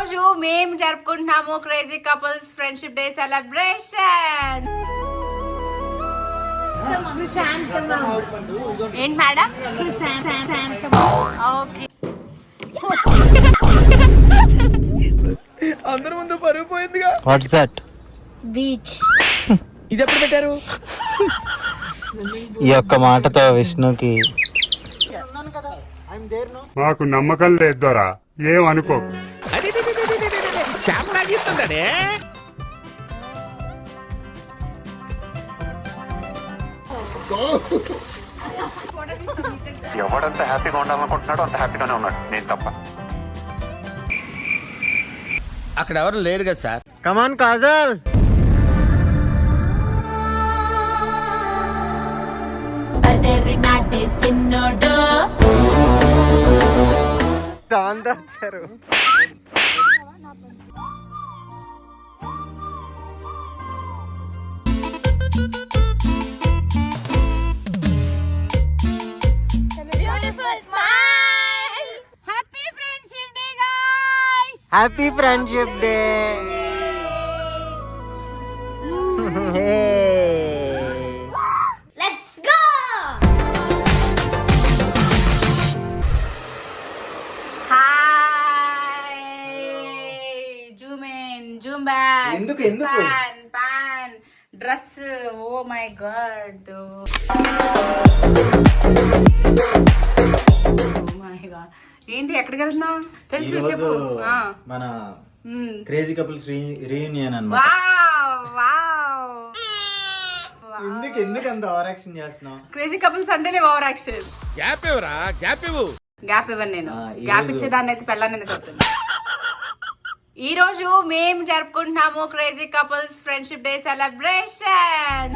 రోజు మేము జరుపుకుంటున్నాము crazy couples friendship day celebration. ఏంటి మేడం? ఓకే, అందరి ముందు పరుగు పోయిందిగా. Watts that? బీచ్. ఇది ఎప్పుడు పెట్టారు? ఈ ఒక్క మాటతో విష్ణుకి మాకు నమ్మకం లేదు దొరా, ఏమనుకో. ఎవడంత హ్యాపీగా ఉండాలనుకుంటున్నాడో అంత హ్యాపీగానే ఉన్నాడు, నేను తప్ప. అక్కడ ఎవరు లేరు కదా సార్. కమాన్ కాజల్. వచ్చారు. Happy friendship day. Let's go. Hi, zoom in, zoom back. ఎందుకు? Pan dress. Oh my god, ఏంటి ఎక్కడికి వెళ్తున్నావు? తెలుసు, చెప్పు. మన క్రేజీ కపుల్స్ రీయూనియన్ అన్నమాట. ఎందుకు అంత ఓవర్ యాక్షన్ చేస్తున్నావు? క్రేజీ కపుల్స్ అంటేనే ఓవర్ యాక్షన్. గ్యాప్ ఇవ్వరా? గ్యాప్ ఇవ్వు. గ్యాప్ ఇవ్వను నేను. గ్యాప్ ఇచ్చేదాన్ని అయితే పెళ్ళాన్ని ఎందుకు అవుతుంది. ఈ రోజు మేము జరుపుకుంటున్నాము crazy couples friendship day celebration.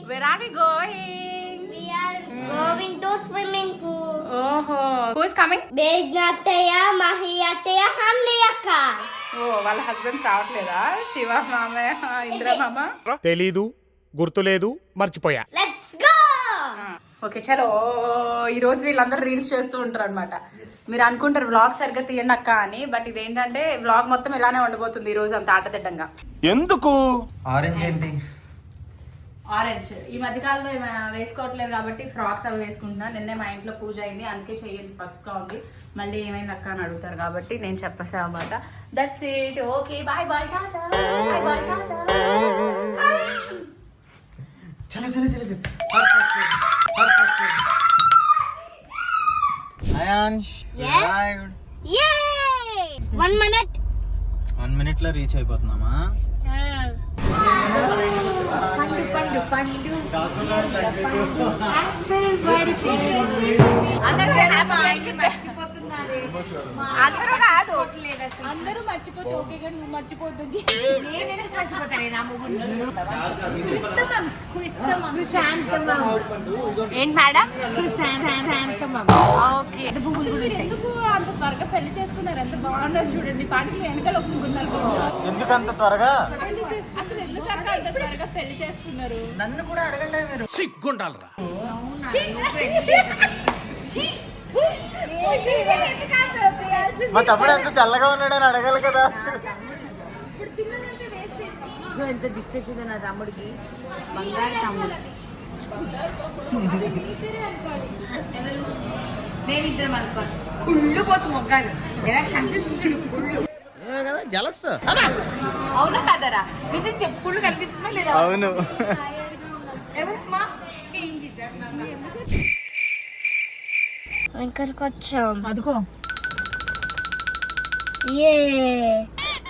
Where are we going? We are going to swimming pool. ఓహో, who's coming? బేజ్ఞాతయ్య, మహి అత్తయ్య, హమ్ని అక్క. ఓ, వాళ్ళ హస్బెండ్స్ రావట్లేదా? శివ మామయ్య, ఇంద్ర మామ. తెలీదు, గుర్తులేదు, మర్చిపోయా. Let's go. ఓకే చలో. ఈ రోజు వీళ్ళందరూ రీల్స్ చేస్తూ ఉంటారు అనమాట. మీరు అనుకుంటారు వ్లాగ్ సరిగ్గా తీయండి అక్క అని, బట్ ఇదేంటంటే వ్లాగ్ మొత్తం ఇలానే ఉండబోతుంది ఈ రోజు అంత ఆటదిడ్డంగా. ఎందుకు? ఆరెంజ్ ఏంటి? ఆరెంజ్ ఈ మధ్యకాలంలో వేసుకోవట్లేదు కాబట్టి ఫ్రాక్స్ అవి వేసుకుంటున్నా. నిన్నే మా ఇంట్లో పూజ అయింది, అందుకే చెయ్యండి పసుపుగా ఉంది. మళ్ళీ ఏమైంది అక్క అని అడుగుతారు కాబట్టి నేను చెప్పేసా అన్నమాట. That's it. Okay, bye bye tata. Bye bye tata. చలో. అయాన్ష్ Yay! 1 minute. 1 minute లో రీచ్ అయిపోతున్నామా? అందరూ మర్చిపోతే ఓకే, కానీ నువ్వు మర్చిపోతుంది. ఏంటి మేడం? ఓకే, ఎందుకు అంత త్వరగా పెళ్లి చేసుకున్నారు? ఎంత బాగున్నారు చూడండి. పాటికి వెనకాల ఒప్పుకున్నారు. ఎందుకంత త్వరగా? అసలు ఎందుకు అంత త్వరగా పెళ్లి చేసుకున్నారు? నన్ను కూడా అడగండి మీరు. సిగ్గుండాలరా. మా తమ్ముడు ఎంత తెల్లగా ఉన్నాడని అడగాలి కదా. ఎంత దిష్టి వచ్చిందో నా తమ్ముడికి. బంగారు తమ్ముడు. మేమిద్దరం అనుకో. కుళ్ళు పోతు మొక్కలు ఎలా కనిపిస్తుంది కుళ్ళు. జలస్. అవునా కదరా? నిజం చెప్పు, కుళ్ళు కనిపిస్తుందా లేదా? అవును. ఎవరమ్మా? ఇక్కడికి వచ్చాం. అదుకో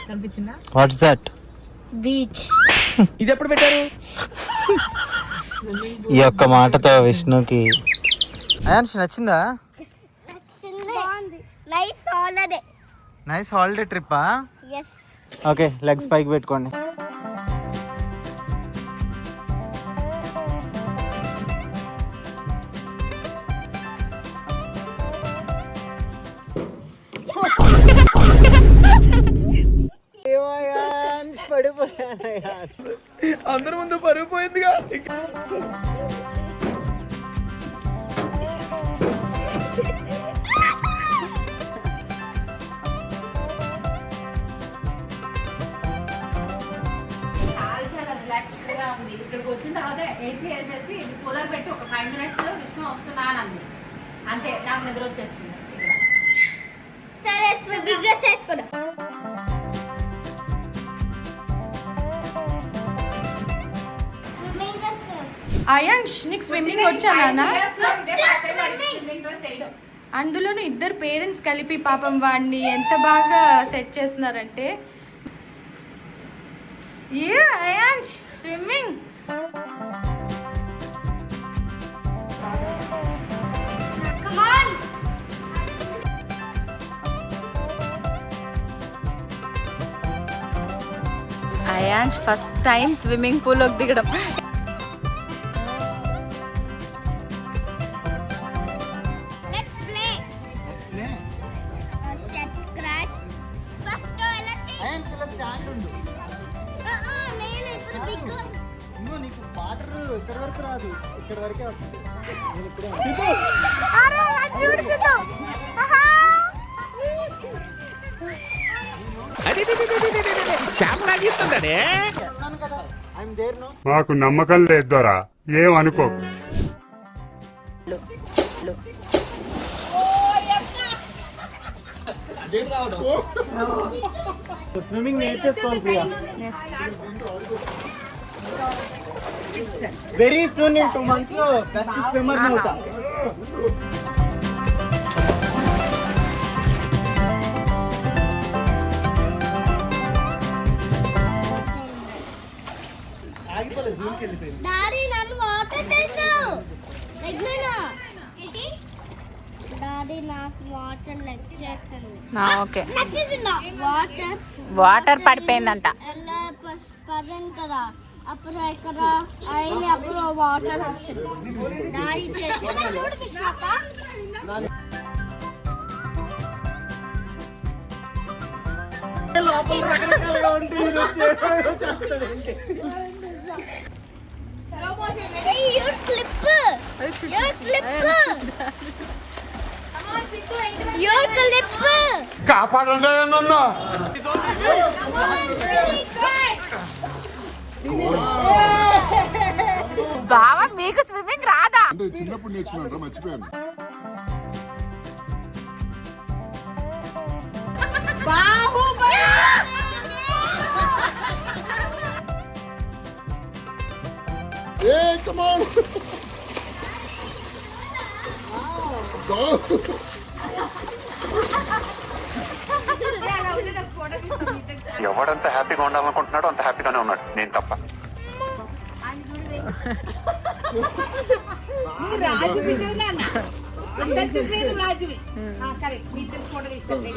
కనిపించిందా? What's that? బీచ్. ఇది ఎప్పుడు పెట్టారు? ఈ ఒక్క మాటతో విష్ణుకి. అయాన్ష్ నచ్చిందా? Nice holiday. నైస్ హాలిడే ట్రిప్పా? yes. ఓకే, లెగ్స్ పైకి పెట్టుకోండి. అందరి ముందు పరుగు పోయిందిగా. ఏసీ వేసేసి ఇది కూలర్ పెట్టి ఒక 5 minutes విష్ణు వస్తున్నా అని అంది. అంతే, నాకు నిద్ర వచ్చేస్తుంది. సరే బిగ్ డ్రెస్ వేసుకోండి. అయాన్ష్ నీకు స్విమ్మింగ్ వచ్చా నాన్న? స్విమ్మింగ్ డ్రెస్ వేయడం. అందులోనూ ఇద్దరు పేరెంట్స్ కలిపి పాపం వాడిని ఎంత బాగా సెట్ చేస్తున్నారంటే. ఏ Ayansh swimming come on. Ayansh first time swimming పూల్లోకి దిగడం. Let's play. షెట్ క్రాష్. ఫస్ట్ ఎలా చేయి. స్టాండ్ ఉండు. నేను ఇప్పుడు బిగ్. ఇంకో నీకు వాటర్ ఇక్కడ వరకు రాదు, ఇక్కడ వరకే వస్తుంది. అరే చూడు సిద్ధు. I'm there no. మాకు నమ్మకం లేదు దొరా, ఏం అనుకోకు. స్విమ్మింగ్ నేర్చేసుకోవాలి Priya. Very soon in 2 months లో బెస్ట్ స్విమ్మర్ అవుతా. ఆగిపోలేదు, జూమ్కి వెళ్ళిపోయింది. డాడీ నన్ను వాటర్ చేసు. లెగ్మేనా ఏంటి? డాడీ నాకు వాటర్ లెగ్ చేస్తుంది. ఓకే, నచ్చేసిందా? వాటర్ వాటర్ పడిపోయిందంట. ఎలా పడను కదా, అప్పుడు ఇక్కడ అయిన అప్పుడు వాటర్ వచ్చింది. డాడీ చేసి చూడు విశ్వాక. లోపల రకరకాలుగా ఉంటే చేస్తాడు ఏంటి? Your clip. Your clip. Your clip. కాపాడండి నన్ను. బావా మీకు స్విమ్మింగ్ రాదా? అంటే చిన్నప్పుడు నేర్చుకున్నాను, మర్చిపోయాను. Hey, come on! Go! ఎవడంత హ్యాపీగా ఉండాలనుకుంటున్నాడో అంత హ్యాపీగానే ఉన్నాడు, నేను తప్ప. రాజు బిడ్డవి నాన్న. అందరికీ పేరు రాజువి. కరెక్ట్, మీ ఇద్దరు ఫోటో తీసుకోండి.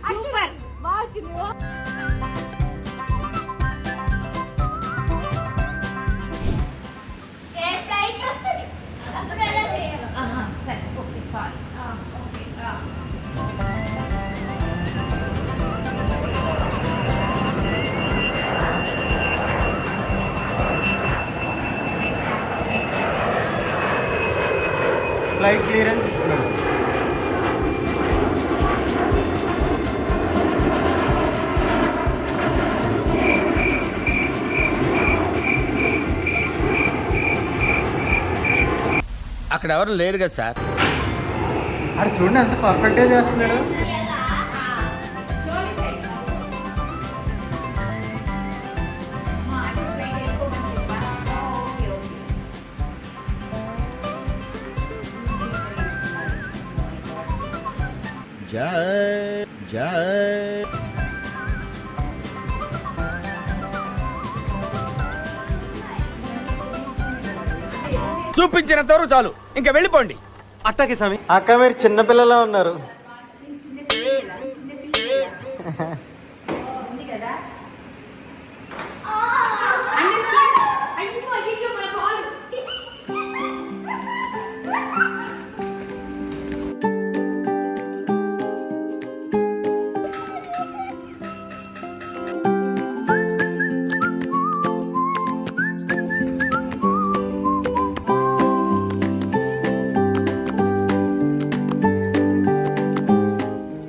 సూపర్. సరే ఓకే, సారీ. ఫ్లైట్ క్లియరెన్స్ ఇస్తున్నాను. అక్కడ ఎవరు లేరు కదా సార్. అక్కడ చూడండి ఎంత పర్ఫెక్ట్గా చేస్తున్నాడు. జై జై. చూపించినంత వరకు చాలు, ఇంకా వెళ్ళిపోండి. అట్టకి స్వామి. అక్క మీరు చిన్నపిల్లలా ఉన్నారు.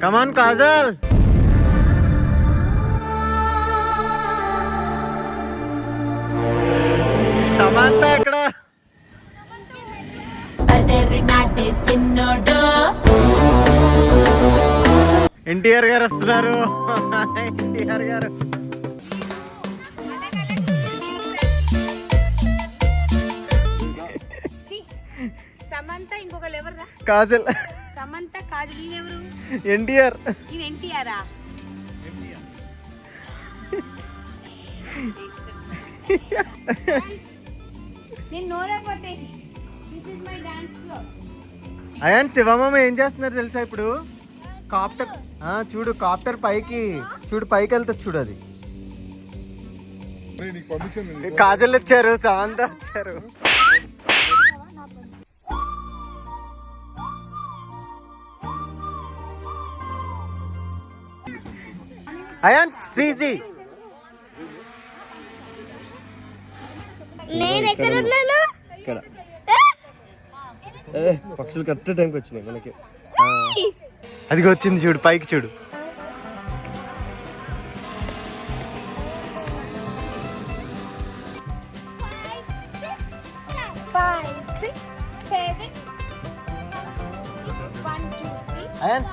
కమాన్ కాజల్. సమంత ఎక్కడ? ఎన్టీఆర్ గారు వస్తున్నారు. ఎన్టీఆర్ గారు. సమంత ఇంకొకరు ఎవరు? కాజల్. సమంత కాజల్ ఎవరు? ఎన్టీఆర్. ఇది ఎన్టీఆరా? నేను నోరకపోతే this is my dance flow. Ayaan శివమామ ఏం చేస్తున్నారు తెలుసా ఇప్పుడు? కాప్టర్ చూడు, కాప్టర్ పైకి చూడు, పైకి వెళ్తుంది చూడు. అది కాజల్ వచ్చారు, సమంత వచ్చారు. అయాన్ సీసీ. నేను ఎక్కడ ఉన్నాను? ఇక్కడ పక్షులు కరెక్ట్ టైంకి వచ్చినాయి మనకి. అది వచ్చింది చూడు, పైకి చూడు.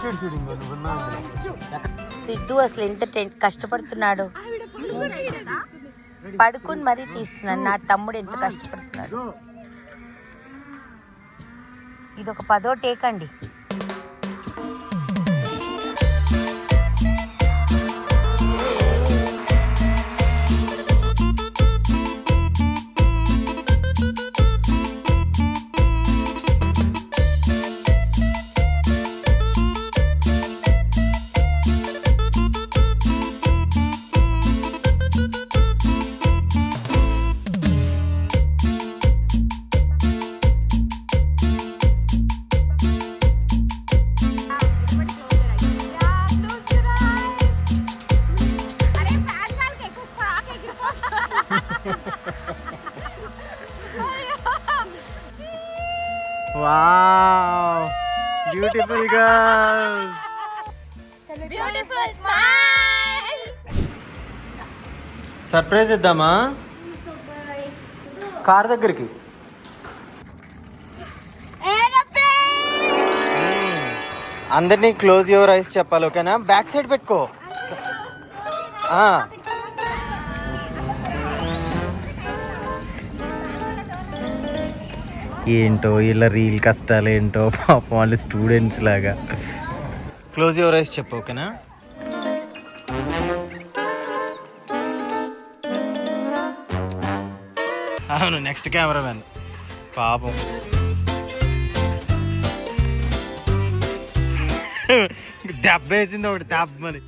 చూడు చూడు, సిద్ధు అసలు ఎంత కష్టపడుతున్నాడు. పడుకుని మరీ తీస్తున్నాడు. నా తమ్ముడు ఎంత కష్టపడుతున్నాడు. ఇది ఒక 10వ టేక్ అండి. Wow, beautiful girls. Beautiful smile. Surprise ఇద్దామా కార్ దగ్గరికి? అందరినీ క్లోజ్ యువర్ ఐస్ చెప్పాలి, ఓకేనా? బ్యాక్ సైడ్ పెట్టుకో. ఏంటో ఇలా రీల్ కష్టాలు ఏంటో పాపం, వాళ్ళు స్టూడెంట్స్ లాగా. క్లోజ్ యువర్ ఐస్ చెప్పు, ఓకేనా? అవును, నెక్స్ట్ కెమెరామెన్ పాపం. దెబ్బ వేసింది ఒకటి, దెబ్బని.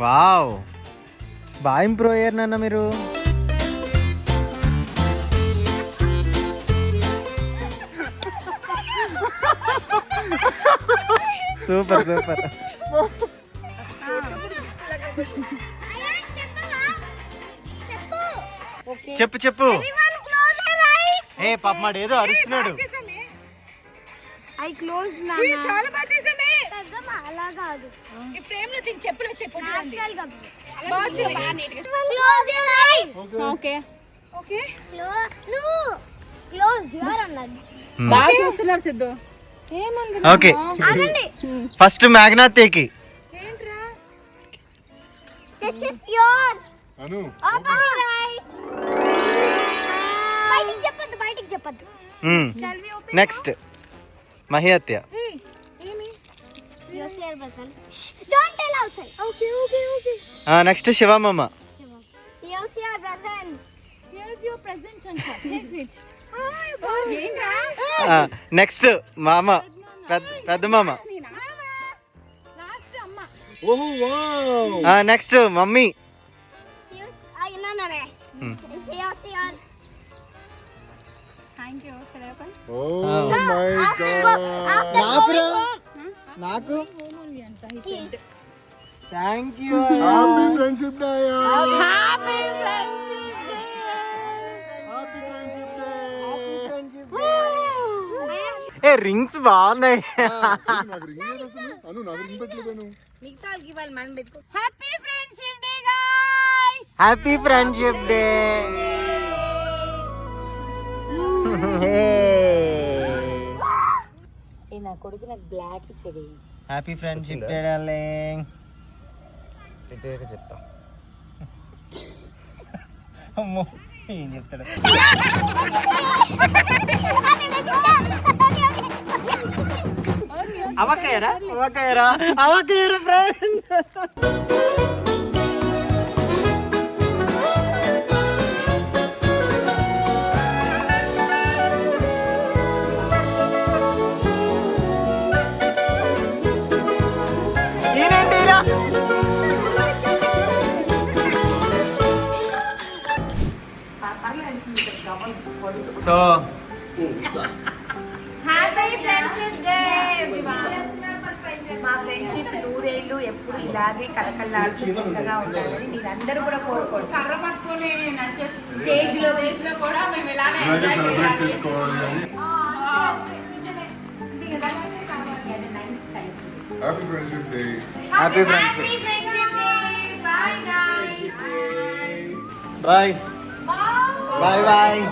వావ్, బాగా ఇంప్రూవ్ అయ్యారు నాన్న మీరు. Super super. చెప్పు చెప్పు. ఏ పాప మాడు ఏదో అరుస్తున్నాడు. ఐ క్లోజ్ నా. చాలా బాగా చేసామే. అలా కాదు, ఈ ఫ్రేమ్ లో దీని చెప్పులో చెప్పు. Close your eyes. Okay okay. Close your అన్నది. బాగా చూస్తున్నారు సిద్ధు. ఏముంది? ఓకే, ఫస్ట్ మ్యాగ్నాతేకి. ఏంట్రా? This is yours. Anu open your eyes. బయటికి చెప్పొద్దు. నెక్స్ట్ మహిహత్య. Don't tell outside. Okay. Next శివమామ. Here's your present. Here's your present Sancha. Take it. ఏంట్రా? నెక్స్ట్ మామ, పెద్ద మామ. లాస్ట్ అమ్మ. ఓహో wow. Next mummy. No. Here's your. Thank you. Oh my god. నాకు thank you. Happy friendship day. Happy friendship day. Happy friendship day. Rings బాగున్నాయి. నాకు ring లేదు అసలు. అను నాకు రింగ్ పెట్టలేను. Happy friendship day guys. Happy friendship day. నా కొడుకు నాకు బ్లాక్ ఇచ్చేది. Happy friendship day darling. చెప్తా. అమ్మో ఏం చెప్తాడు. అవకాయరా friend. So happy friendship day. మా ఫ్రెండ్షిప్ 100 ఏళ్ళు ఎప్పుడు ఇలాగే కలకల్లాడుతూ చక్కగా ఉండాలని మీరందరూ కూడా కోరుకోండి. కర్ర పట్టుకొని నడిచే స్టేజ్ లో కూడా మేము ఇలానే ఇలాగే enjoy సెలబ్రేట్ చేయాలి. చేసుకోవాలి అని. నిజమే. Happy friendship day. Happy friendship. Friendship day. Bye guys. Bye bye bye.